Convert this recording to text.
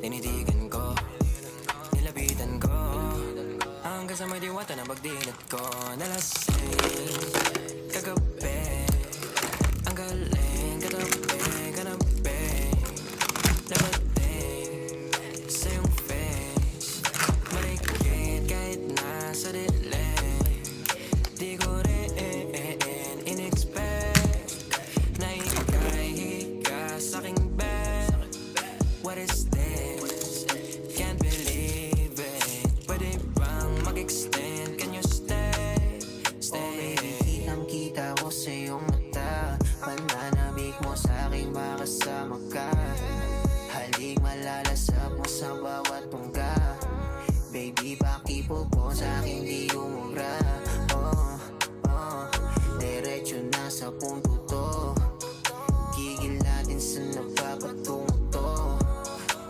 Tinitigan ko, nilapitan ko, hanggang sa may diwata na pagdilat ko. Nalasing kagabi, ang galing katabi, kanabi, nabating sa iyong face. Marikit kahit nasa dilim, di ko rin in-expect na ika'y higa sa'king bed. What is this? Can't believe it. Pwede bang mag-extend? Can you stay? Stay. Oh baby, kitang-kita ko sa iyong mata. Pananabik mo sa'king makasama ka. Halik malalasap mo sa bawat tungga. Baby, pakipo po sa'king di umubra. Oh, diretso na sa punto